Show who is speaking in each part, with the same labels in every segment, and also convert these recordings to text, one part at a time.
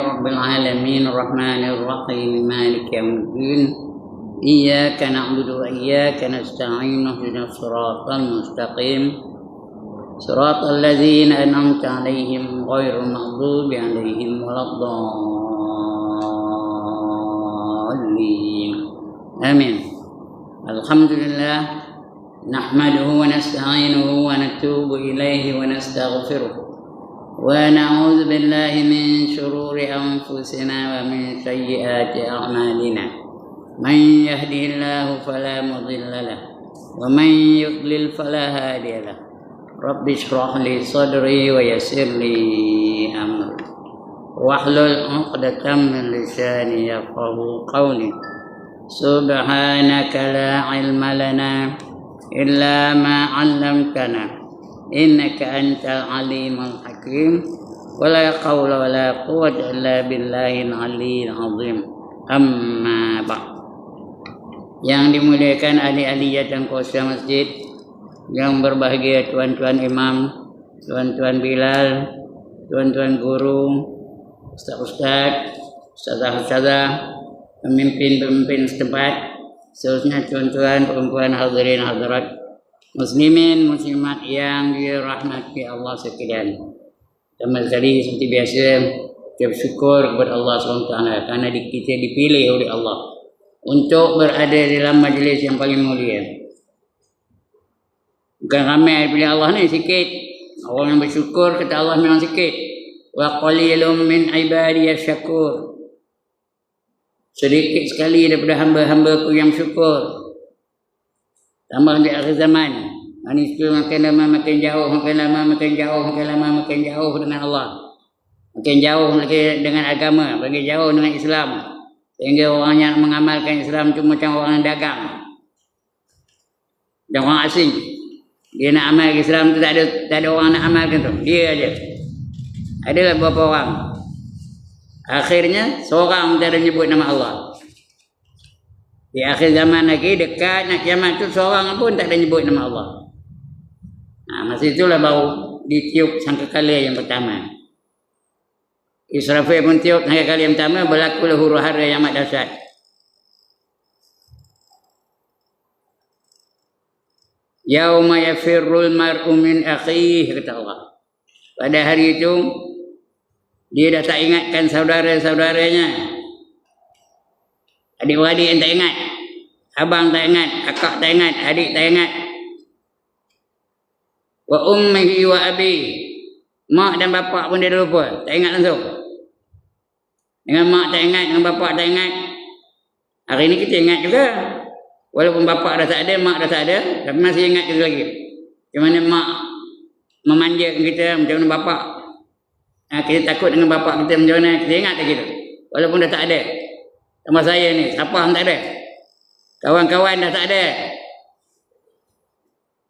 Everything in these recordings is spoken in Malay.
Speaker 1: رب العالمين الرحمن الرحيم مالك يوم الدين إياك نعبد وإياك نستعين اهدنا الصراط المستقيم صراط الذين أنعمت عليهم غير المغضوب عليهم ولا الضالين آمين. الحمد لله نحمده ونستعينه ونتوب إليه ونستغفره ونعوذ بالله من شرور أنفسنا ومن سيئات أعمالنا من يهده الله فلا مضل له ومن يضلل فلا هادي له رب اشرح لي صدري ويسر لي أمري واحلل عقدة من لساني يفقهوا قولي سبحانك لا علم لنا إلا ما علمتنا إنك أنت العليم الحكيم ولا قول ولا قوة إلا بالله العلي العظيم أما بعد. Yang dimuliakan ahli-ahli dan kuasa masjid, yang berbahagia tuan-tuan imam, tuan-tuan bilal, tuan-tuan guru, ustaz-ustaz, ustazah-ustazah, pemimpin-pemimpin setempat, seterusnya tuan-tuan, perempuan, hadirin hadirat, muslimin, muslimat yang dirahmati Allah sekalian. Pertama sekali seperti biasa, kita bersyukur kepada Allah SWT kerana kita dipilih oleh Allah untuk berada dalam majlis yang paling mulia. Bukan ramai dipilih Allah ni, sikit. Orang yang bersyukur kata Allah memang sikit. Wa qalilum min ibadiyas syakur. Sedikit sekali daripada hamba-hambaku yang syukur. Tambah di akhir zaman. Manusia makin lama makin jauh, makin lama makin jauh, makin lama makin jauh dengan Allah. Makin jauh lagi dengan agama, makin jauh dengan Islam. Sehingga orang yang mengamalkan Islam cuma macam orang dagang. Dan orang asing. Dia nak amal Islam tu tak ada orang nak amalkan tu. Dia aja. Adalah beberapa orang. Akhirnya seorang tak ada nyebut nama Allah. Di akhir zaman lagi, dekat nak kiamat tu, seorang pun tak ada nyebut nama Allah. Masa itulah baru ditiup sangkakala yang pertama. Israfil pun tiup sangkakala yang pertama, berlakulah huru-hara yang amat dahsyat. Yauma yafirrul mar'u min akhihi, kata Allah. Pada hari itu, dia dah tak ingatkan saudara-saudaranya. Adik-beradik yang tak ingat, abang tak ingat, kakak tak ingat, adik tak ingat. Wa ummihi wa abi, mak dan bapak pun dia dah lupa, tak ingat langsung. Dengan mak tak ingat, dengan bapak tak ingat. Hari ni kita ingat juga, walaupun bapak dah tak ada, mak dah tak ada, tapi masih ingat kita lagi. Macam mana mak memanjakan kita, macam mana bapak. Kita takut dengan bapak kita, macam mana kita ingat lagi tu, walaupun dah tak ada. Sama saya ni, siapa pun tak ada. Kawan-kawan dah tak ada.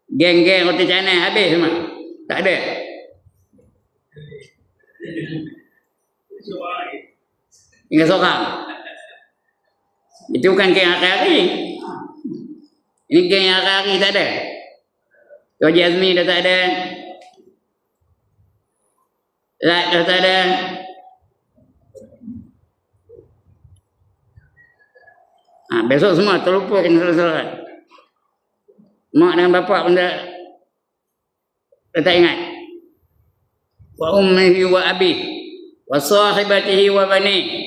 Speaker 1: Geng-geng roti canai habis semua. Tak ada. Tinggal seorang. Itu bukan geng hari-hari. Ini geng yang hari-hari tak ada. Tuan Haji Azmi dah tak ada. Lat dah tak ada. Besok semua terlupa kena salat. Mak dan bapak pun dah tak ingat. Wa ummihi wa abi wa sahibatihi wa bani.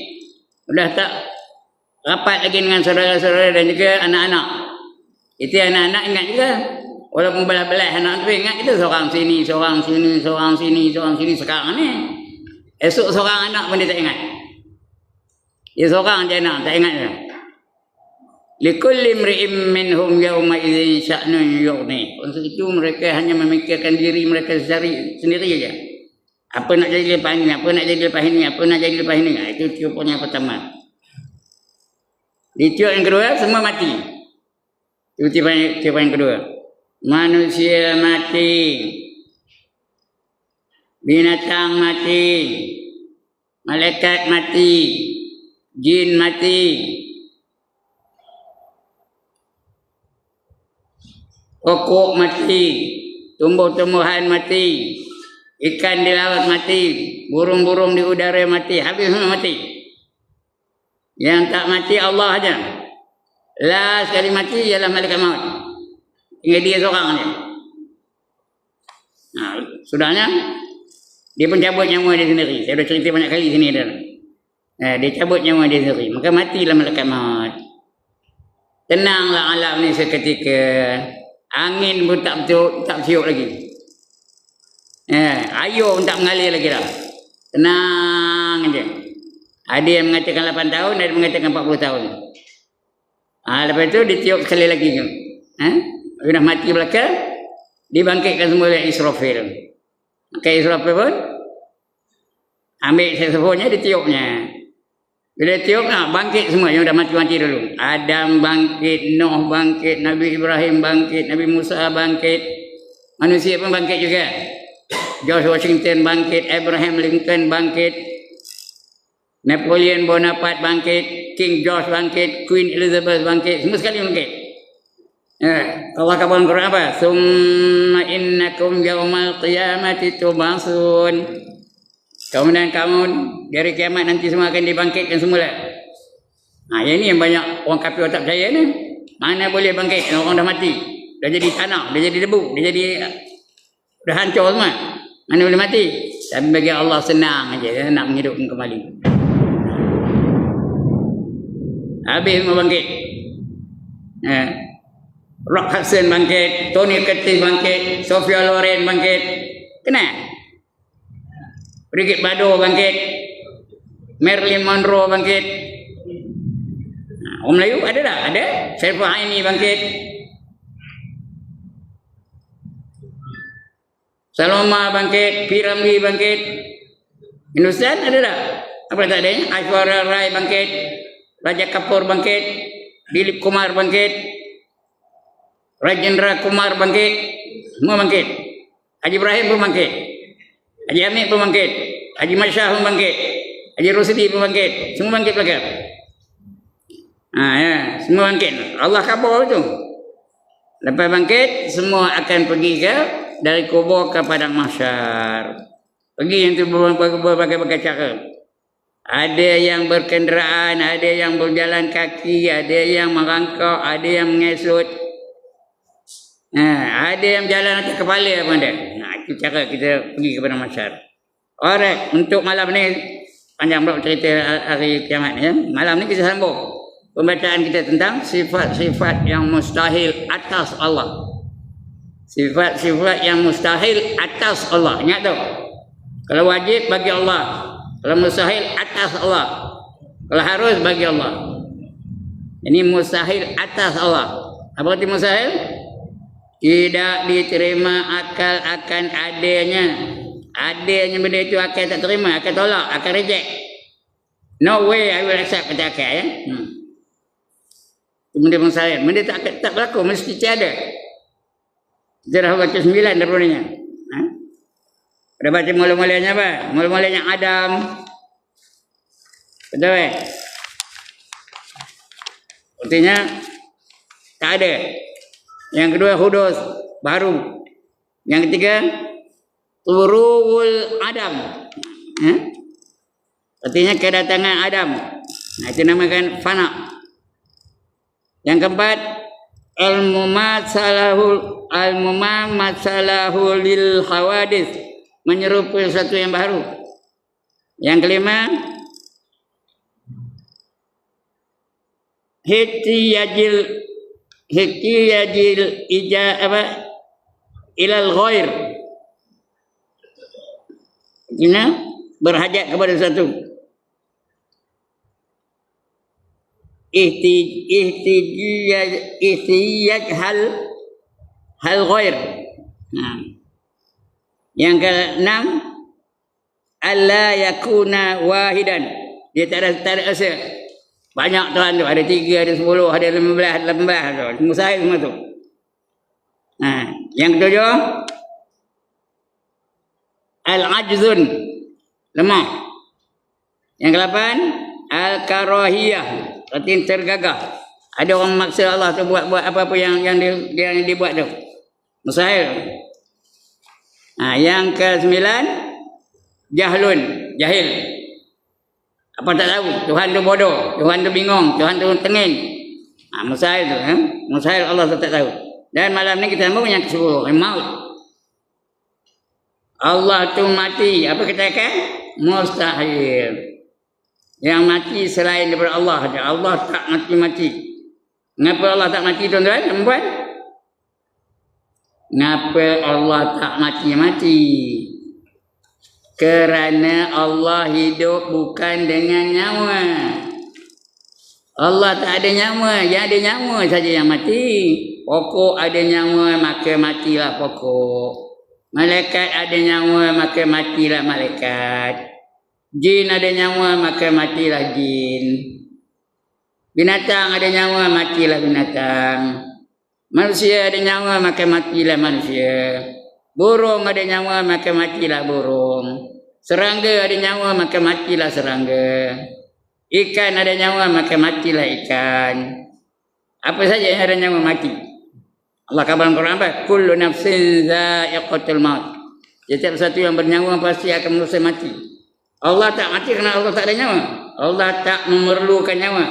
Speaker 1: Sudah tak rapat lagi dengan saudara-saudara dan juga anak-anak. Itu anak-anak ingat juga. Walaupun belah-belah anak tu ingat kita, seorang sini, seorang sini, seorang sini, seorang sini sekarang ni. Esok seorang anak pun dia tak ingat. Dia seorang je anak tak ingat dia. Likulli imri'in minhum yawma idzin sya'nun yughni. Untuk itu mereka hanya memikirkan diri mereka sendiri saja. Apa nak jadi lepas ini, apa nak jadi lepas ini, apa nak jadi lepas ini. Itu tiupan yang pertama. Di tiup yang kedua semua mati. Itu tiupan yang kedua. Manusia mati. Binatang mati. Malaikat mati. Jin mati. Pokok mati, tumbuh-tumbuhan mati, Ikan di laut mati, burung-burung di udara mati, habis semua mati. Yang tak mati Allah aja. Last sekali mati ialah malaikat maut. Tinggal dia seorang aja. Nah, sudahnya dia pun cabut nyawa dia sendiri. Saya dah cerita banyak kali sini dah. Dia cabut nyawa dia sendiri. Maka matilah malaikat maut. Tenanglah alam ni seketika. Angin pun tak bertiup lagi. Air pun tak mengalir lagi dah. Tenang aja. Ada yang mengatakan 8 tahun, ada yang mengatakan 40 tahun. Lepas tu ditiup sekali lagi. Sudah mati belakang, dibangkitkan semula Israfil. Maka Israfil pun ambil saksofonnya, ditiupnya. Bila tiup, bangkit semua yang dah mati-mati dulu. Adam bangkit, Nuh bangkit, Nabi Ibrahim bangkit, Nabi Musa bangkit. Manusia pun bangkit juga. George Washington bangkit, Abraham Lincoln bangkit, Napoleon Bonaparte bangkit, King George bangkit, Queen Elizabeth bangkit, semua sekali bangkit. Allah kabarkan Quran apa? Summa innakum yaumal qiyamati tubasun. Kemudian kamu dari kiamat nanti semua akan dibangkitkan semula. Yang ini yang banyak orang kafir tak percaya ni. Mana boleh bangkit? Orang dah mati, dah jadi tanah, dah jadi debu, dah hancur semua. Mana boleh mati? Tapi bagi Allah senang aja, dia nak menghidupkan kembali. Habis semua bangkit. Rock Hudson bangkit, Tony Curtis bangkit, Sophia Loren bangkit. Kenapa? Brigitte Bardot bangkit, Marilyn Monroe bangkit. Orang Melayu ada tak? Ada. Sharifah Aini bangkit. Saloma bangkit, P. Ramlee bangkit. Hindustan ada tak? Apa tak ada? Aishwarya Rai bangkit, Raja Kapoor bangkit, Dilip Kumar bangkit, Rajendra Kumar bangkit. Semua bangkit. Haji Ibrahim pun bangkit, Haji Hamid pun bangkit, Haji Masyah pun bangkit, Haji Rosidi pun bangkit. Semua bangkit belakang. Semua bangkit. Allah khabar tu. Lepas bangkit, semua akan pergi ke dari kubur ke padang mahsyar. Pergi yang tu berbagai-bagai cara. Ada yang berkenderaan, ada yang berjalan kaki, ada yang merangkak, ada yang mengesut. Ada yang berjalan atas kepala pun ada. Itu cara kita pergi kepada mahsyar. Alright, untuk malam ni panjang pula cerita hari kiamat ya. Malam ni kita sambung pembacaan kita tentang sifat-sifat yang mustahil atas Allah. Sifat-sifat yang mustahil atas Allah. Ingat tu. Kalau wajib bagi Allah, kalau mustahil atas Allah, kalau harus bagi Allah. Ini mustahil atas Allah. Apa arti mustahil? Tidak diterima akal akan adanya. Adanya benda itu akal tak terima, akal tolak, akal reject. No way I will accept kata akal ya. Benda mustahil, benda tak berlaku, mesti tiada. Kita dah baca 9 daripadanya. Dah baca mula-mulanya apa? Mula-mulanya Adam. Betul kan? Artinya tak ada. Yang kedua hudus, baru. Yang ketiga turul Adam. Artinya kedatangan Adam. Itu namakan fana. Yang keempat al-mumatsalahu lil hawadis, menyerupai sesuatu yang baru. Yang kelima hitiyajil ilal ghair. Ini berhajat kepada sesuatu. Ihtiyaj hal ghair. Yang keenam alla yakuna wahidan. Dia tak ada asa. Banyak Tuhan tu, ada 3, ada 10, ada 15, ada 18 tu. Mustahil semua tu. Yang ketujuh al-ajzun, lemah. Yang ke-8 al-karahiyah, artinya tergagah. Ada orang maksa Allah tu buat apa-apa yang dia buat tu. Mustahil. Yang ke-9, jahlun, jahil. Apa tak tahu, Tuhan tu bodoh, Tuhan tu bingung, Tuhan tu tengin. Mustahil tu, mustahil Allah tu tak tahu. Dan malam ni kita sambung yang ke-10, maut. Allah tu mati, apa kita katakan? Mustahil. Yang mati selain daripada Allah saja. Allah tak mati-mati. Kenapa Allah tak mati, tuan-tuan dan puan? Kenapa Allah tak mati-mati? Kerana Allah hidup bukan dengan nyawa. Allah tak ada nyawa. Yang ada nyawa saja yang mati. Pokok ada nyawa, maka matilah pokok. Malaikat ada nyawa, maka matilah malaikat. Jin ada nyawa, maka matilah jin. Binatang ada nyawa, matilah binatang. Manusia ada nyawa, maka matilah manusia. Burung ada nyawa, maka matilah burung. Serangga ada nyawa, maka matilah serangga. Ikan ada nyawa, maka matilah ikan. Apa saja yang ada nyawa mati. Allah kabar dalam Quran apa? Kullu nafsin za'iqatul maut. Setiap satu yang bernyawa pasti akan manusia mati. Allah tak mati kerana Allah tak ada nyawa. Allah tak memerlukan nyawa.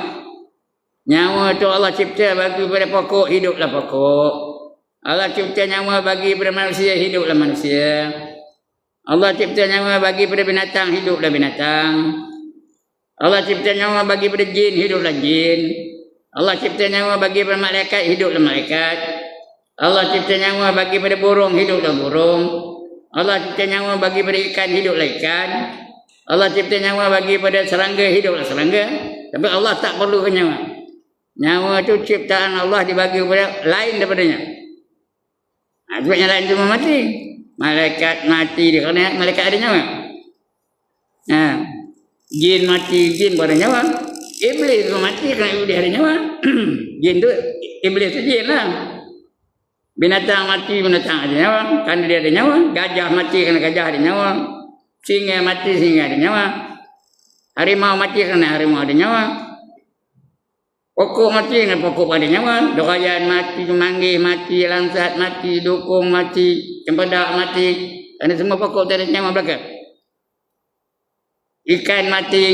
Speaker 1: Nyawa tu Allah cipta bagi pada pokok, hiduplah pokok. Allah cipta nyawa bagi pada manusia, hiduplah manusia. Allah cipta nyawa bagi pada binatang, hiduplah binatang. Allah cipta nyawa bagi pada jin, hiduplah jin. Allah cipta nyawa bagi pada malaikat, hiduplah malaikat. Allah cipta nyawa bagi pada burung, hiduplah burung. Allah cipta nyawa bagi pada ikan, hiduplah ikan. Allah cipta nyawa bagi pada serangga, hiduplah serangga. Tapi Allah tak perlukan nyawa. Nyawa tu ciptaan Allah dibagi kepada lain daripadanya. Sebabnya lain tu mati. Malaikat mati kerana malaikat ada nyawa. Jin mati, jin pun ada nyawa. Iblis pun mati kerana iblis ada nyawa. Jin tu, iblis tu jin lah. Binatang mati, binatang ada nyawa. Kerana dia ada nyawa. Gajah mati kerana gajah ada nyawa. Singa mati, singa ada nyawa. Harimau mati kerana harimau ada nyawa. Pokok mati kerana pokok ada nyawa. Dorayan mati, manggis mati, langsat mati, dukung mati, cempedak mati. Kerana semua pokok tak ada nyawa belakang. Ikan mati,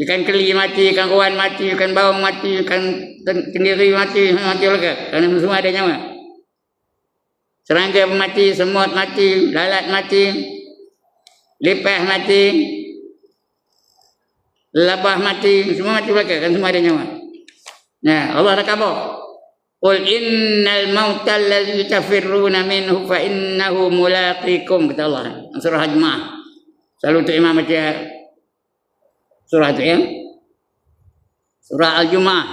Speaker 1: ikan keli mati, ikan kawan mati, ikan baung mati, ikan kendiri mati, mati belakang. Kerana semua ada nyawa. Serangga mati, semut mati, lalat mati, lipas mati, lebah mati, semua mati belakang, kan semua ada nyawa. Nah, Allah dah khabar. Qul innal mautal ladzi tafirruna minhu fa innahu mulaqikum, kata Allah. Surah Al-Jumu'ah. Selalu tu imam baca surah tu ya. Surah Al-Jumu'ah.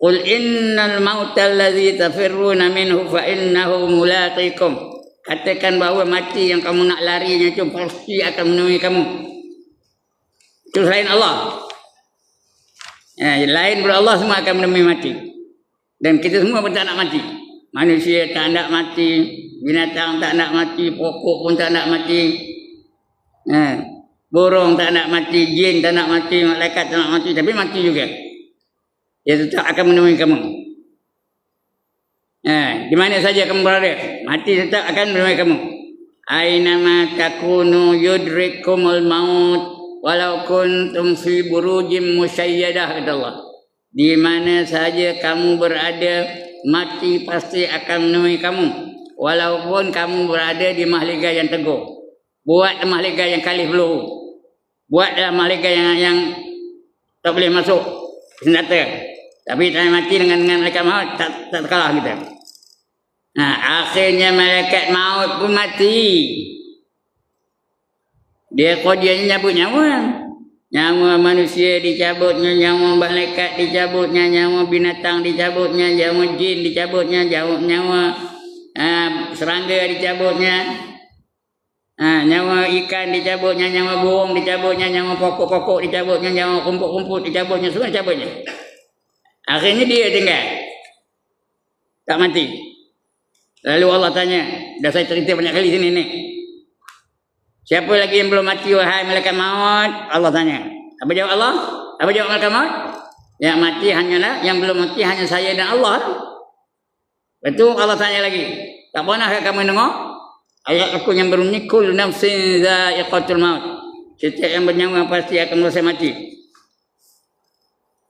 Speaker 1: Qul innal mautal ladzi tafirruna minhu fa innahu mulaqikum. Katakan bahawa mati yang kamu nak larinya itu pasti akan menemui kamu. Itu selain Allah. Lain daripada Allah semua akan menemui mati. Dan kita semua pun tak nak mati. Manusia tak nak mati, binatang tak nak mati, pokok pun tak nak mati. Burung tak nak mati, jin tak nak mati, malaikat tak nak mati, tapi mati juga. Dia tetap akan menemui kamu. Di mana saja kamu berada, mati tetap akan menemui kamu. Ainama takunu yudrikumul maut walau kuntum fi burujim musyayyadah, kata Allah. Di mana saja kamu berada, mati pasti akan menemui kamu. Walaupun kamu berada di mahliga yang teguh. Buat mahliga yang kalih peluru. Buatlah mahliga yang tak boleh masuk senjata. Tapi tak mati dengan malaikat maut, tak kalah kita. Akhirnya malaikat maut pun mati. Dia kodianya nyabut nyawa. Nyawa manusia dicabutnya, nyawa malaikat dicabutnya, nyawa binatang dicabutnya, nyawa jin dicabutnya, nyawa serangga dicabutnya, nyawa ikan dicabutnya, nyawa burung dicabutnya, nyawa pokok-pokok dicabutnya, nyawa rumput-rumput dicabutnya, semua dicabutnya. Akhirnya dia tinggal. Tak mati. Lalu Allah tanya, dah saya cerita banyak kali sini ni. Siapa lagi yang belum mati wahai malaikat maut? Allah tanya. Apa jawab Allah? Apa jawab malaikat maut? Yang mati hanyalah, yang belum mati hanya saya dan Allah. Betul Allah tanya lagi. Tak pernah kamu dengar? Ayat aku yang berbunyi kul nafsin za'iqatul maut. Setiap yang bernyawa pasti akan merasa mati.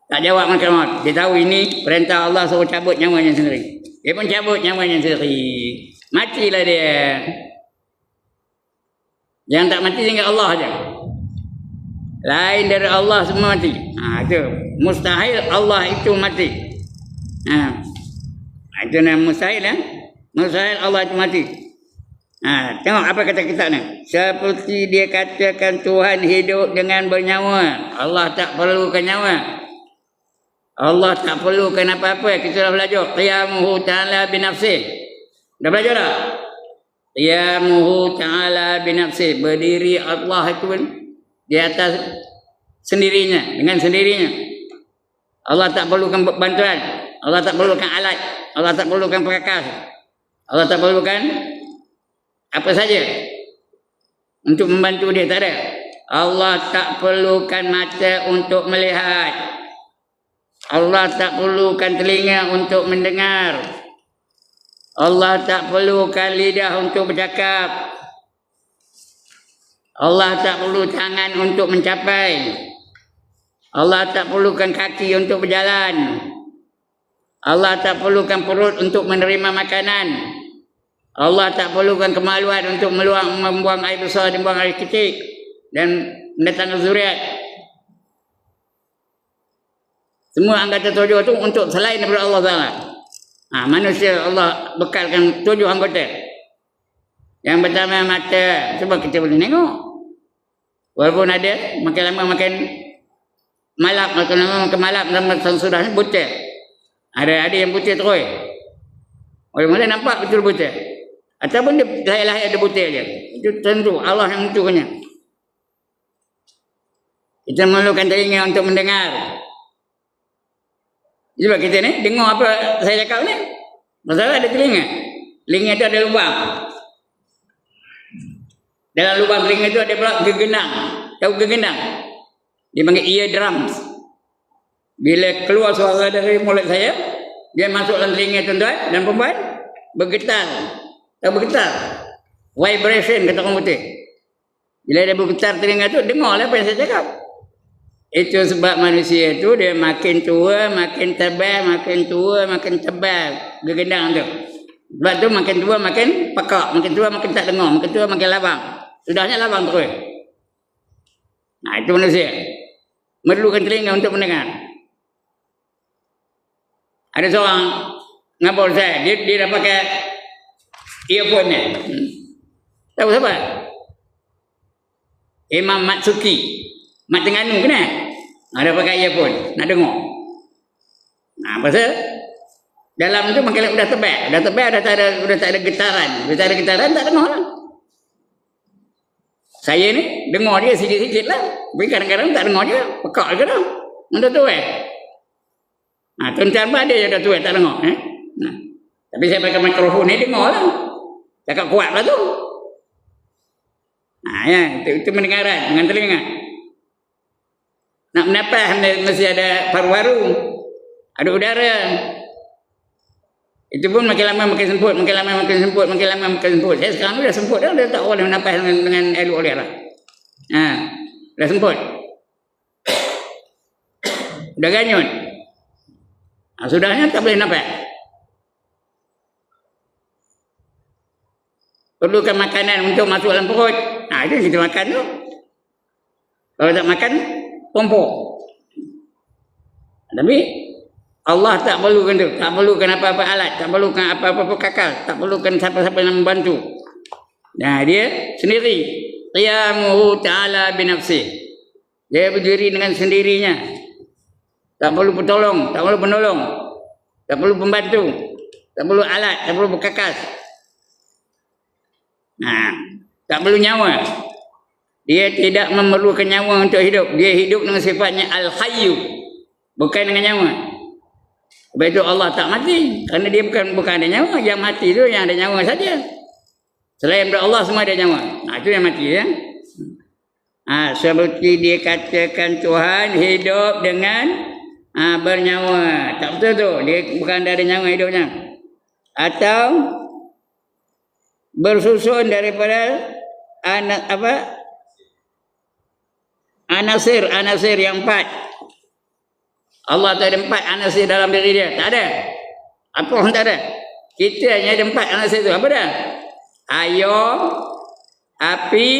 Speaker 1: Tak jawab malaikat maut. Dia tahu ini perintah Allah suruh cabut nyawanya sendiri. Dia pun cabut nyawanya sendiri. Matilah dia. Yang tak mati tinggal Allah saja. Lain dari Allah semua mati. Itu mustahil Allah itu mati. Itu nama mustahil ya. Mustahil Allah itu mati. Tengok apa kata kitab ni. Seperti dia katakan Tuhan hidup dengan bernyawa. Allah tak perlukan nyawa. Allah tak perlukan apa-apa. Kita dah belajar. Qiyamuhu ta'ala binafsih. Dah belajar tak? Qiyamuhu ta'ala binafsih. Berdiri Allah itu pun di atas sendirinya. Dengan sendirinya. Allah tak perlukan bantuan. Allah tak perlukan alat. Allah tak perlukan perakas. Allah tak perlukan apa saja untuk membantu dia. Tak ada. Allah tak perlukan mata untuk melihat. Allah tak perlukan telinga untuk mendengar. Allah tak perlukan lidah untuk bercakap. Allah tak perlu tangan untuk mencapai. Allah tak perlukan kaki untuk berjalan. Allah tak perlukan perut untuk menerima makanan. Allah tak perlukan kemaluan untuk membuang air besar dan buang air kecil dan mendatangkan zuriat. Semua anggota tujuh itu untuk selain daripada Allah Ta'ala. Manusia Allah bekalkan 7 anggota. Yang pertama mata. Sebab kita boleh tengok. Walaupun ada makin lama makin malap, makin lama makin malap dan sudah buta. Ada yang buta terus. Orang mana nampak betul buta. Ataupun dia lahir ada buta je. Itu tentu Allah yang menentukannya. Kita memerlukan telinga untuk mendengar. Sebab kita ni dengar apa saya cakap ni. Masalah ada telinga. Telinga itu ada lubang. Dalam lubang telinga itu ada pula gegenang. Tahu gegenang? Dia panggil ear drums. Bila keluar suara dari mulut saya, dia masuk dalam telinga tuan-tuan dan perempuan, bergetar. Tahu bergetar? Vibration kata orang putih. Bila dia bergetar telinga tu, dengarlah apa yang saya cakap. Itu sebab manusia tu dia makin tua, makin tebal, makin tua, makin tebal. Gegendang tu. Sebab tu makin tua, makin pekak. Makin tua, makin tak dengar. Makin tua, makin labang. Sudahnya labang terus. Itu manusia. Memerlukan telinga untuk mendengar. Ada seorang ngabur saya. Dia dah pakai earphone ni. Tahu siapa? Imam Matsuki. Mat Tengganu kena. Ada pakai earphone. Nak dengar. Pasal dalam tu makin dah tebal. Dah tebal, dah tak ada getaran. Dah tak ada getaran, tak dengar lah. Saya ni dengar dia sikit-sikit lah. Tapi kadang-kadang tak dengar dia. Pekak ke dah. Dah tua. Tuan-tuan pun ada yang dah tua tak dengar. Tapi saya pakai mikrofon ni dengar lah. Cakap kuat lah tu. Itu mendengaran dengan telinga. Nak menapas mesti ada paru-paru. Ada udara. Itu pun makin lama makin semput, makin lama makin semput, makin lama makin semput. Saya sekarang dah semput dah, tak boleh menapas dengan elok dia lah. Dah semput. Dah ganyut. Sudahnya tak boleh napas. Perlukan makanan untuk masuk dalam perut. Itu kita makan tu. Kalau tak makan, tumpuk. Tapi Allah tak perlukan tu. Tak perlukan apa-apa alat. Tak perlukan apa-apa kakal. Tak perlukan siapa-siapa yang membantu. Dia sendiri. Qiyamuhu ta'ala binafsih. Dia berdiri dengan sendirinya. Tak perlu pertolong. Tak perlu penolong. Tak perlu pembantu. Tak perlu alat. Tak perlu berkakas. Tak perlu nyawa. Dia tidak memerlukan nyawa untuk hidup. Dia hidup dengan sifatnya al-hayyu. Bukan dengan nyawa. Sebab itu Allah tak mati. Kerana dia bukan ada nyawa. Yang mati tu yang ada nyawa saja. Selain daripada Allah semua ada nyawa. Itu yang mati ya. Seperti dia katakan Tuhan hidup dengan bernyawa. Tak betul tu. Dia bukan ada nyawa hidupnya. Atau bersusun daripada anasir yang 4. Allah tak ada 4 anasir dalam diri dia. Tak ada. Apa pun tak ada. Kita hanya ada 4 anasir tu. Apa dah? Air, api,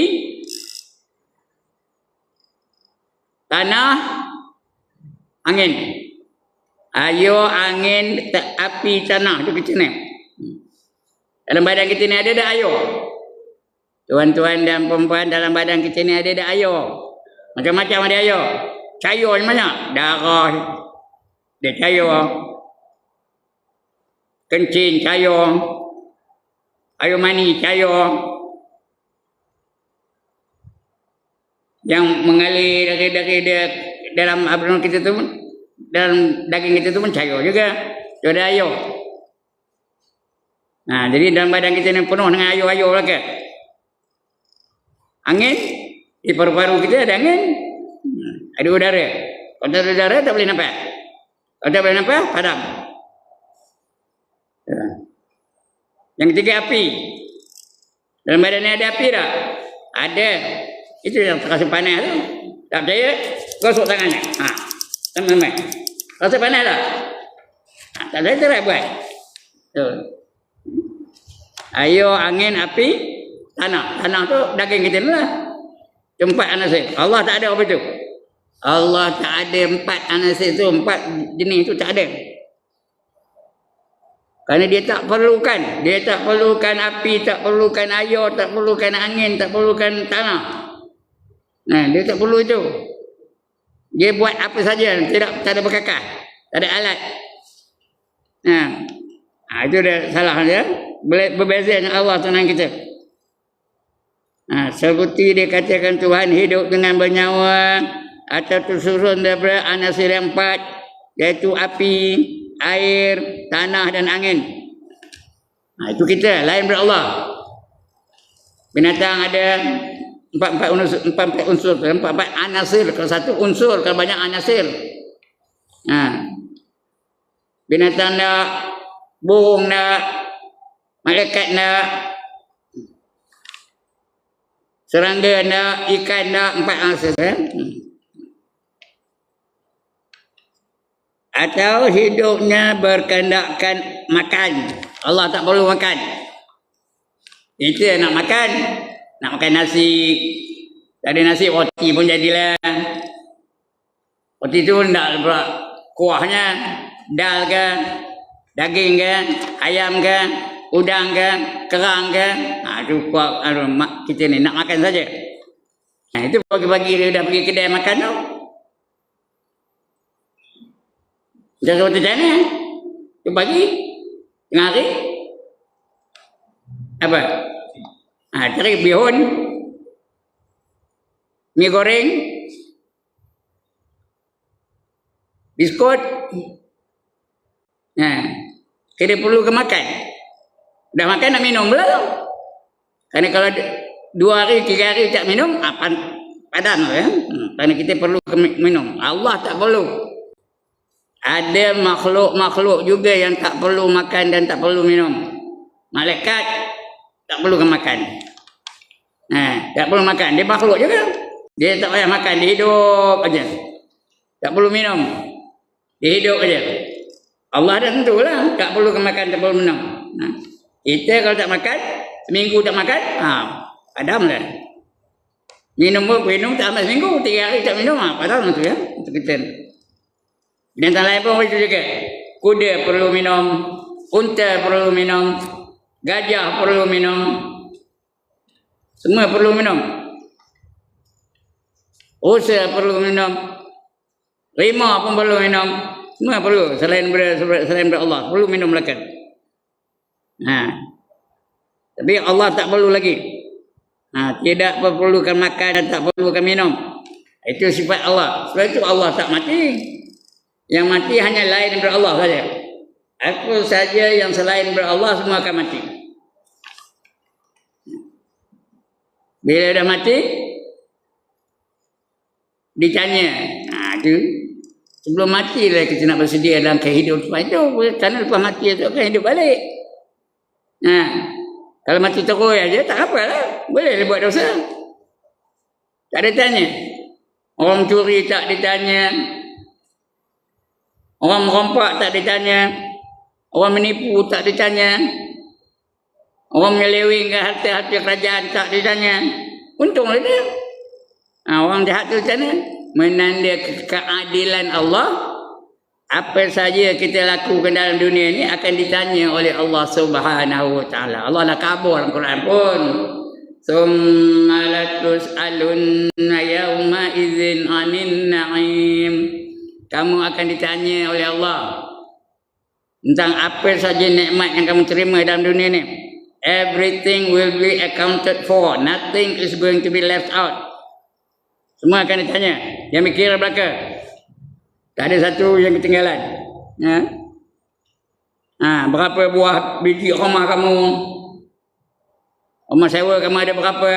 Speaker 1: tanah, angin. Air, angin, api, tanah. Itu kita ni. Dalam badan kita ni ada air. Tuan-tuan dan perempuan, dalam badan kita ni ada air. Macam-macam ada air. Cair banyak. Darah dia cair. Kencing cair. Air mani cair. Yang mengalir dari dalam abdomen kita tu, dalam daging kita tu pun cair juga. Itu ada air. Nah, jadi dalam badan kita ni penuh dengan air-air lah ke. Angin, di paru-paru kita ada angin. Ada udara. Kalau tak ada udara tak boleh nampak. Kalau tak boleh nampak, padam. Yang ketiga api. Dalam badan ni ada api tak? Ada. Itu yang terasa panas tu. Tak percaya, gosok tangannya. Sama-sama. Rasa panas tak? Tak percaya, tak buat. Tu. Air, angin, api, tanah. Tanah tu daging kita ni lah. Empat anasir. Allah tak ada apa tu. Allah tak ada 4 anasir tu. 4 jenis tu tak ada. Kerana dia tak perlukan. Dia tak perlukan api, tak perlukan air, tak perlukan angin, tak perlukan tanah. Nah, dia tak perlu itu. Dia buat apa saja. Tak ada berkakas. Tak ada alat. Itu dia salah dia. Berbeza dengan Allah Tuhan kita. Seperti dia katakan Tuhan hidup dengan bernyawa atau tersusun daripada anasir yang 4, iaitu api, air, tanah dan angin. Itu kita, lain daripada Allah. Binatang ada 4 unsur, 4 anasir. Kalau satu unsur, kalau banyak anasir. Binatang nak, burung nak, malaikat nak, serangga nak, ikan nak, 4 anasir. Atau hidupnya berkendakkan makan. Allah tak perlu makan. Kita nak makan nasi. Tak ada nasi, roti pun jadilah. Roti tu tak pula kuahnya, dal ke, daging ke, ayam ke, udang ke, kerang ke. Itu kuah kita ni nak makan saja. Itu pagi-pagi dia dah pergi kedai makan tu. Jangan waktu macam mana? Itu pagi, tengah hari. Apa? Cari bihun, mi goreng, biskut. Kita perlu ke makan. Dah makan nak minum pula tu. Kerana kalau 2 hari, 3 hari tak minum, padan ya. Kerana kita perlu ke minum. Allah tak perlu. Ada makhluk-makhluk juga yang tak perlu makan dan tak perlu minum. Malaikat tak perlu makan. Tak perlu makan. Dia makhluk juga. Dia tak payah makan. Dia hidup aja. Tak perlu minum. Dia hidup aja. Allah dah tentulah. Tak perlu makan, tak perlu minum. Kita kalau tak makan, seminggu tak makan, padam lah. Minum pun minum tak amat seminggu. 3 hari tak minum, padam tu ya. Untuk kita. Binatang lain pun begitu juga. Kuda perlu minum, unta perlu minum, gajah perlu minum. Semua perlu minum. Rusa perlu minum. Rimau pun perlu minum. Semua perlu. Selain daripada Allah. Perlu minum makan. Tapi Allah tak perlu lagi. Tidak perlukan makan dan tak perlukan minum. Itu sifat Allah. Sebab itu Allah tak mati. Yang mati hanya lain daripada Allah saja. Apa saja yang selain daripada Allah semua akan mati. Bila dah mati, ditanya. Itu sebelum mati lah kita nak bersedia dalam kehidupan itu. Kerana lepas mati itu akan hidup balik. Kalau mati terus aja tak apa lah. Boleh dia buat dosa. Tak ada tanya. Orang curi tak ditanya. Orang merompak tak ditanya. Orang menipu tak ditanya. Orang menyelewengkan harta-harta kerajaan tak ditanya. Untunglah dia. Orang jahat tu macam mana? Menanda keadilan Allah. Apa saja kita lakukan dalam dunia ini akan ditanya oleh Allah Subhanahu wa taala. Allah dah kabur dalam Quran pun. Summa latus'alunna yawma idzin 'anil na'im. Kamu akan ditanya oleh Allah tentang apa saja nikmat yang kamu terima dalam dunia ini. Everything will be accounted for. Nothing is going to be left out. Semua akan ditanya. Yang mikir belaka. Tak ada satu yang ketinggalan. Berapa buah biji rumah kamu? Rumah sewa kamu ada berapa?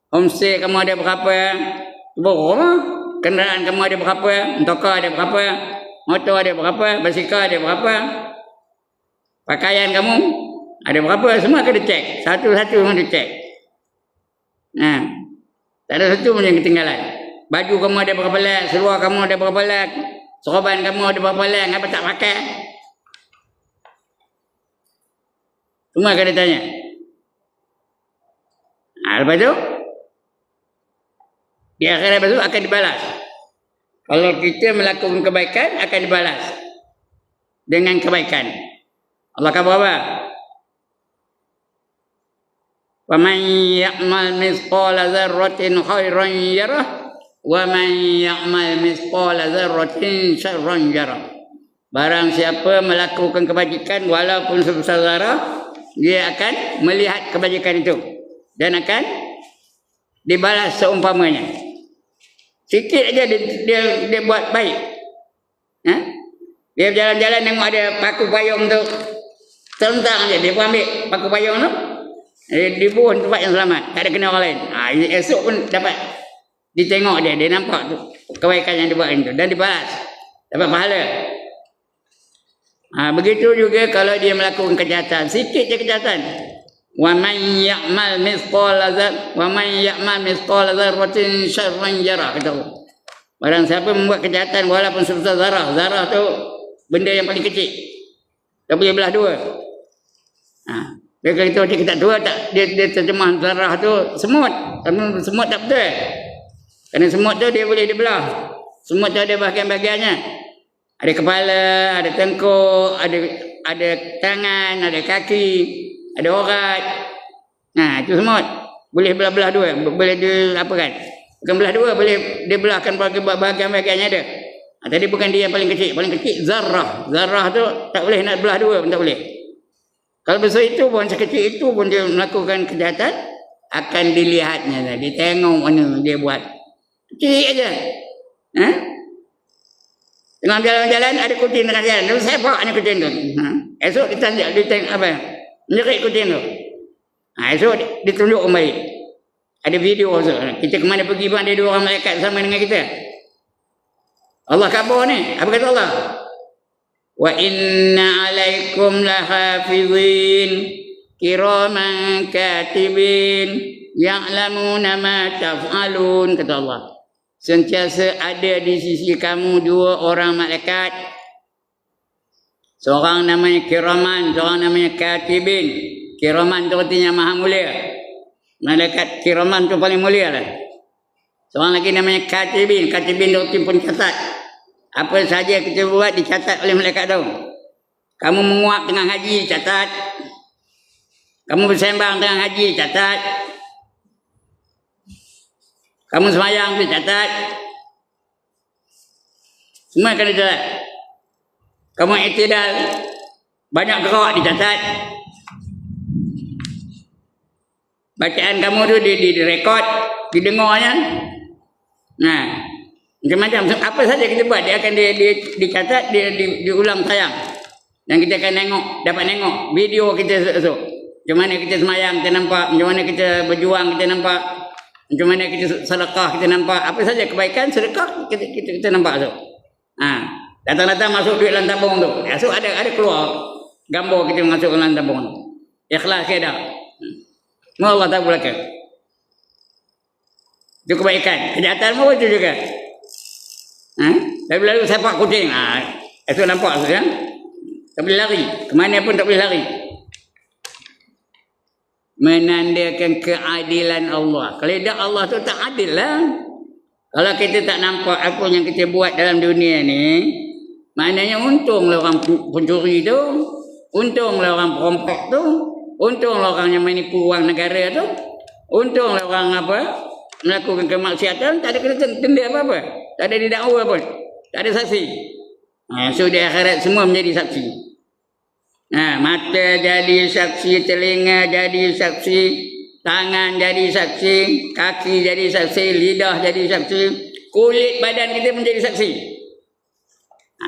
Speaker 1: Homestay kamu ada berapa? Rumah? Kenderaan kamu ada berapa? Motor ada berapa? Motor ada berapa? Basikal ada berapa? Pakaian kamu ada berapa? Semua akan dicek. Satu-satu memang dicek. Tak ada satu pun yang ketinggalan. Baju kamu ada berapa lek, seluar kamu ada berapa lek, serban kamu ada berapa lek, apa tak pakai? Semua akan ditanya. Lepas tu, di akhirat lepas tu akan dibalas. Kalau kita melakukan kebaikan, akan dibalas dengan kebaikan. Allah kata apa? وَمَنْ يَعْمَلْ مِثْقَالَ ذَرَّةٍ خَيْرًا يَرَهُ وَمَنْ يَعْمَلْ مِثْقَالَ ذَرَّةٍ شَرًّا يَرَهُ. Barang siapa melakukan kebajikan walaupun sebesar zarah, dia akan melihat kebajikan itu dan akan dibalas seumpamanya. Sikit aja dia buat baik. Dia jalan-jalan tengok ada paku payung tu, tentang je dia pun ambil paku payung tu, dibuang tempat yang selamat, tak ada kena orang lain. Esok pun dapat ditengok dia nampak tu kebaikan yang dia buat itu dan dibalas, dapat pahala. Begitu juga kalau dia melakukan kejahatan, sikit je kejahatan. Wa man ya'mal mithqala dzarratin syarran yarah, kata Allah. Barang siapa membuat kejahatan walaupun sebesar zarah. Zarah tu benda yang paling kecil. Tak boleh belah dua. Dia kata kita dua tak, dia terjemah zarah tu semut. Tapi semut tak betul. Kerana semut tu dia boleh dibelah. Semut tu ada bahagian-bahagiannya. Ada kepala, ada tengkuk, ada tangan, ada kaki, ada urat. Itu semut. Boleh belah-belah dua, boleh diapakan? Bukan belah dua, boleh dia belahkan bahagian-bahagiannya ada. Tadi bukan dia yang paling kecil zarah. Zarah tu tak boleh nak belah dua pun tak boleh. Kalau besar itu pun, sekecil itu pun dia melakukan kejahatan, akan dilihatnya, ditengok mana dia buat. Kecil aja. Tengah jalan-jalan ada kucing tengah jalan. Lalu saya bawa ni kucing tu. Esok ditengok apa? Menjerit kucing tu. Esok ditunjuk kembali. Ada video tu. Kita kemana pergi pun ada dua orang malaikat sama dengan kita. Allah khabar ni. Apa kata Allah? Wa inna alaikum lahafizin kiraman katibin ya'lamuna ma taf'alun, kata Allah. Sentiasa ada di sisi kamu dua orang malaikat. Seorang namanya kiraman, seorang namanya katibin. Kiraman tu artinya maha mulia. Malaikat kiraman tu paling mulia lah. Seorang lagi namanya katibin. Katibin tu pun catat. Apa saja kita buat dicatat oleh malaikat tu. Kamu menguap tengah haji, catat. Kamu bersembang tengah haji, catat. Kamu semayang, dicatat. Semua akan dicatat. Kamu iktidal, banyak gerak, dicatat. Bacaan kamu tu direkod, didengarnya. Macam-macam. Apa saja kita buat, dia akan dicatat, diulang tayang. Dan kita akan dapat tengok video kita esok. Macam mana kita semayang, kita nampak. Macam mana kita berjuang, kita nampak. Macam mana kita sedekah, kita nampak. Apa saja kebaikan, sedekah, kita nampak esok. Datang-datang masuk duit dalam tabung tu. Esok ada keluar gambar kita masuk dalam tabung tu. Ikhlas ke dah. Mau Allah tahu belaka. Itu kebaikan. Kejahatan pun itu juga. Lalu sepak kucing. Itu nampak tu kan? Tak boleh lari. Kemana pun tak boleh lari. Menandakan keadilan Allah. Kalau tidak Allah tu tak adil lah. Kalau kita tak nampak apa yang kita buat dalam dunia ni, maknanya untunglah orang pencuri tu, untunglah orang perampok tu, untunglah orang yang menipu wang negara tu, untunglah orang apa melakukan kemaksiatan, tak ada kena tenda apa-apa, tak ada didakwa pun, tak ada saksi. So di akhirat semua menjadi saksi. Mata jadi saksi, telinga jadi saksi, tangan jadi saksi, kaki jadi saksi, lidah jadi saksi, kulit badan kita menjadi saksi.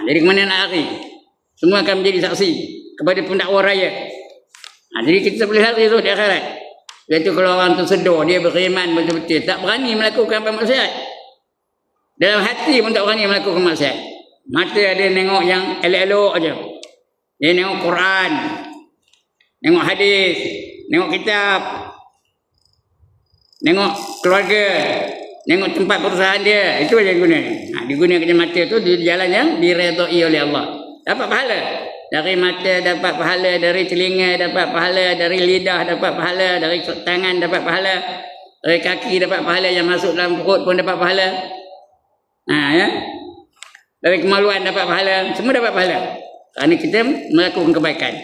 Speaker 1: Jadi ke mana nak lari? Semua akan menjadi saksi kepada pendakwa raya. Jadi kita boleh lari tu di akhirat. Iaitu kalau orang tersedar, dia beriman betul-betul, tak berani melakukan maksiat. Dalam hati pun tak berani melakukan maksiat. Mata ada nengok yang elok-elok aja. Dia nengok Quran, nengok hadis, nengok kitab, nengok keluarga, nengok tempat perusahaan dia. Itu aja guna. Digunakan mata tu di jalan yang diredai oleh Allah. Dapat pahala. Dari mata dapat pahala, dari telinga dapat pahala, dari lidah dapat pahala, dari tangan dapat pahala, dari kaki dapat pahala, yang masuk dalam perut pun dapat pahala. Ya. Dari kemaluan dapat pahala, semua dapat pahala. Kerana kita melakukan kebaikan.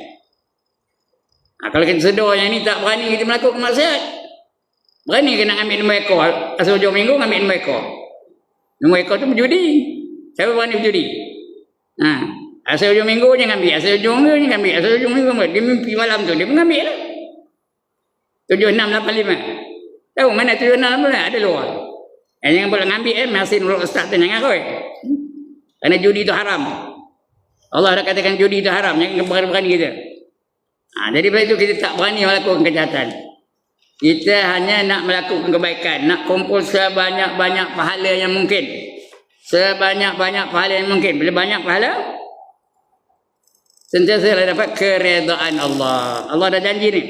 Speaker 1: Kalau kita sedar yang ni tak berani kita melakukan maksiat, berani kena ambil nombor ekor. Asal hujung minggu ambil nombor ekor. Nombor ekor tu berjudi. Siapa berani berjudi? Asal hujung minggu jangan ambil. Asal hujung minggu jangan ambil. Asal hujung minggu ambil. Dia mimpi malam tu. Dia mengambil lah. 7685. Tahu mana 7685? Ada luar. Jangan boleh ambil masih menurut ustaz tu. Jangan kau. Kerana judi tu haram. Allah dah katakan judi itu haram. Jangan berani kita. Jadi sebab itu kita tak berani melakukan kejahatan. Kita hanya nak melakukan kebaikan. Nak kumpul sebanyak-banyak pahala yang mungkin. Sebanyak-banyak pahala yang mungkin. Bila banyak pahala, sentiasa dapat keredaan Allah. Allah dah janji ni.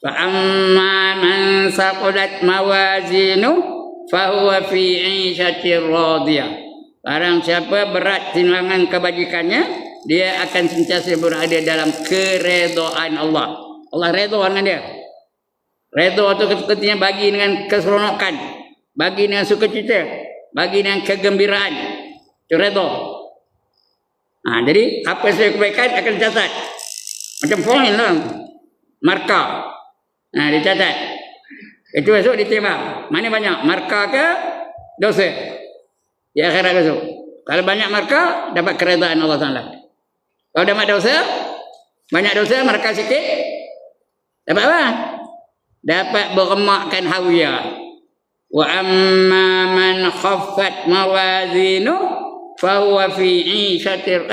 Speaker 1: Fa'amma man saqulat mawazinu fahuwa fi 'ishatir radiyah. Barang siapa berat timbangan kebajikannya, dia akan sentiasa berada dalam keredaan Allah. Allah redha dengan dia. Redha tu ketika bagi dengan keseronokan, bagi dengan sukacita, bagi dengan kegembiraan. Itu redha. Jadi apa sahaja kebaikan akan dicatat. Macam poin lah. Markah. Dicatat. Itu esok ditimbang. Mana banyak? Markah ke dosa? Di akhirat besok. Kalau banyak markah, dapat keredaan Allah Ta'ala. Kalau dapat dosa, banyak dosa, markah sikit, dapat apa? Dapat beremakkan hawiyah. Wa amma man khaffat mawazinu fahuwa fi 'ishatir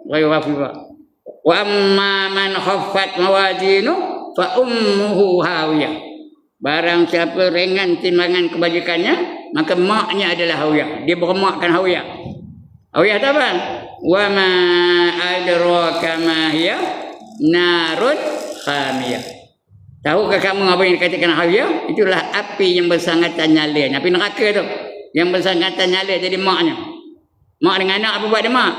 Speaker 1: wa amma man khaffat mawazinu fa ummuhu hawiyah. Barang siapa ringan timbangan kebajikannya, maka maknya adalah hawiyah. Dia bermakkan hawiyah. Hawiyah tu apa? Wa ma adraka ma hiya narun khamiyah. Tahukah kamu apa yang dikatakan hawiyah? Itulah api yang bersangatan nyala. Api neraka tu. Yang bersangatan nyala jadi maknya. Mak dengan anak apa buat dia mak?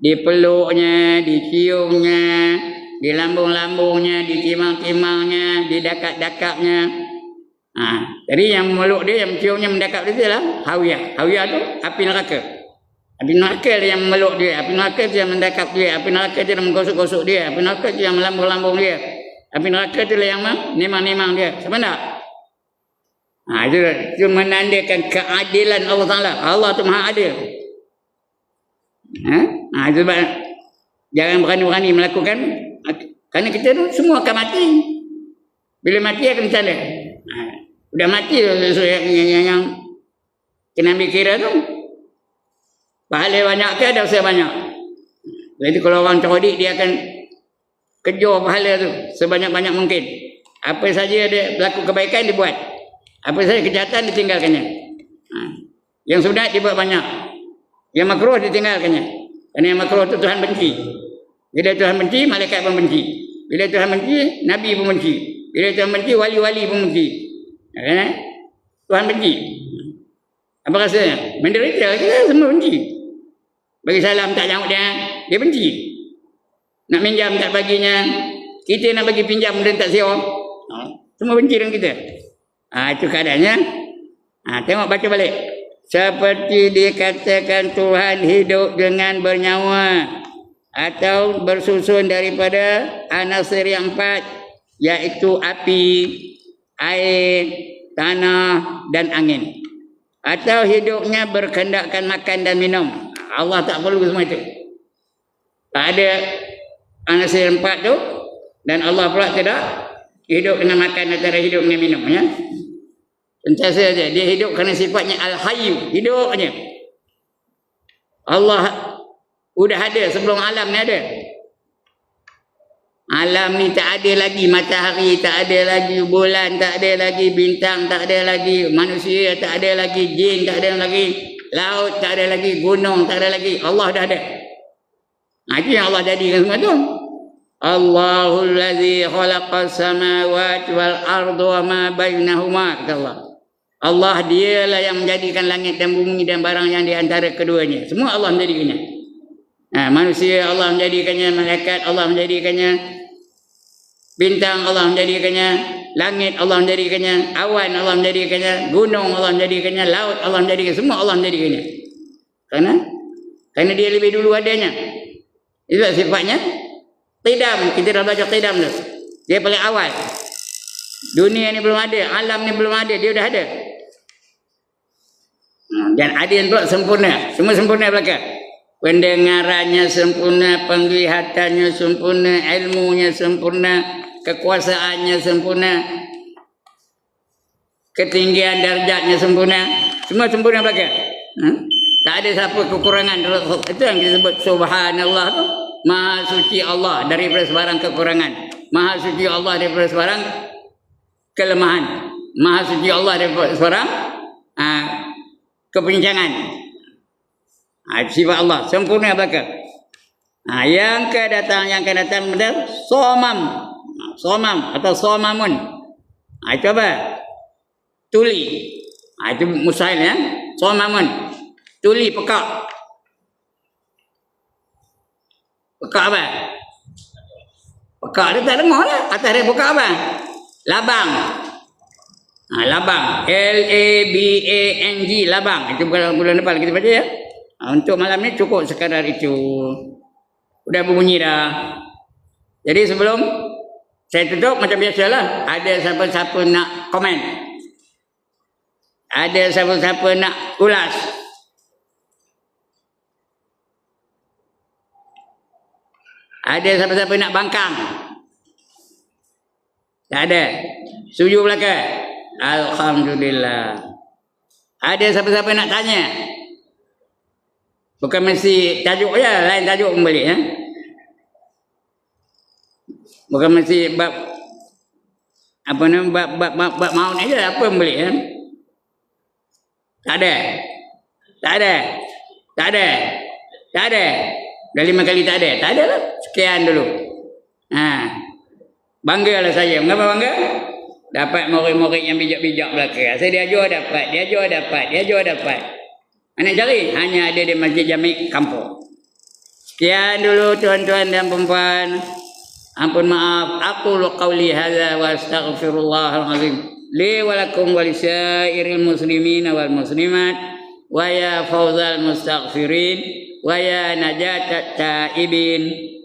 Speaker 1: Dipeluknya, diciumnya, dilambung-lambungnya, ditimang-timangnya, didakap-dakapnya. Jadi yang meluk dia, yang ciumnya, mendakap dia lah hawiyah. Hawiyah tu api neraka. Api neraka dia yang meluk dia, api neraka dia yang mendakap dia, api neraka dia yang menggosok-gosok dia, api neraka dia yang melambung-lambung dia, api neraka dia yang menimang-nimang dia. Sebenarnya itu menandakan keadilan Allah Ta'ala. Allah tu maha adil. Itu sebab jangan berani-berani melakukan. Kerana kita tu semua akan mati. Bila mati akan macam mana? Udah mati tu yang kena ambil kira tu. Pahala banyak ke dosa banyak? Jadi kalau orang cerdik dia akan kejar pahala tu sebanyak-banyak mungkin. Apa saja dia berlaku kebaikan dia buat. Apa saja kejahatan ditinggalkannya. Yang sunat dia buat banyak. Yang makruh ditinggalkannya. Kerana yang makruh tu Tuhan benci. Bila Tuhan benci, malaikat pun benci. Bila Tuhan benci, Nabi pun benci. Bila Tuhan benci, wali-wali pun benci. Tuhan benci. Apa rasanya? Menderita, kita semua benci. Bagi salam tak jawab dia benci. Nak minjam tak baginya, kita nak bagi pinjam dia tak siap. Semua benci dengan kita. Itu keadaannya. Tengok baca balik. Seperti dikatakan Tuhan hidup dengan bernyawa atau bersusun daripada anasir yang 4, iaitu api, air, tanah dan angin. Atau hidupnya berkendakkan makan dan minum. Allah tak perlu semua itu. Tak ada anasir 4 tu, dan Allah pula tidak hidup dengan makan antara hidup dengan minum, ya. Sentiasa saja dia hidup kerana sifatnya al-hayyu, hidup aja. Allah sudah ada sebelum alam ni ada. Alam ni tak ada lagi matahari, tak ada lagi bulan, tak ada lagi bintang, tak ada lagi manusia, tak ada lagi jin, tak ada lagi laut, tak ada lagi gunung, tak ada lagi. Allah dah ada. Itu yang Allah jadikan semua tu. Allahul ladzi khalaqas samawati wal arda wa ma bainahuma, kata Allah. Allah dialah yang menjadikan langit dan bumi dan barang yang di antara keduanya. Semua Allah menjadikannya. Manusia Allah menjadikannya, malaikat Allah menjadikannya, bintang Allah menjadikannya, langit Allah menjadikannya, awan Allah menjadikannya, gunung Allah menjadikannya, laut Allah menjadikannya, semua Allah menjadikannya. Karena dia lebih dulu adanya. Itulah sifatnya. Qidam, kita dah baca qidam tu. Dia paling awal. Dunia ni belum ada, alam ni belum ada, dia dah ada. Dan adil pula sempurna. Semua sempurna belaka. Pendengarannya sempurna, penglihatannya sempurna, ilmunya sempurna, kekuasaannya sempurna, ketinggian darjatnya sempurna. Semua sempurna belaka. Tak ada siapa kekurangan. Itu yang kita sebut subhanallah tu. Maha suci Allah daripada sebarang kekurangan. Maha suci Allah daripada sebarang kelemahan. Maha suci Allah daripada sebarang kepincangan. Sifat Allah sempurna belaka. Yang akan datang benar somam atau somamun. Itu apa? Tuli. Itu mustahil, ya. Somamun, tuli, pekak. Pekak apa? Pekak dia tak dengar lah. Atas dia pekak apa? Labang. Labang. L-A-B-A-N-G. Labang. Itu bulan depan kita baca, ya. Untuk malam ni cukup sekadar itu. Udah berbunyi dah. Jadi sebelum saya tutup macam biasalah. Ada siapa-siapa nak komen? Ada siapa-siapa nak ulas? Ada siapa-siapa nak bangkang? Tak ada. Setuju belaka? Alhamdulillah. Ada siapa-siapa nak tanya? Bukan mesti tajuk je, lain tajuk pun boleh, ya. Bukan mesti bab apa nama bab maut aja, apa pun boleh, ya. Tak ada. Dah 5 kali tak ada. Tak ada lah. Sekian dulu. Banggalah saya. Mengapa bangga? Dapat murid-murid yang bijak-bijak belaka. Saya dia jual dapat. Anak cari hanya ada di Masjid Jami' kampung. Sekian dulu tuan-tuan dan puan-puan. Ampun maaf. Aqulu qawli hadza wa astaghfirullahal azim li wa lakum wa lisairil muslimin wal muslimat wa ya fawzal mustaghfirin wa ya najatat taibin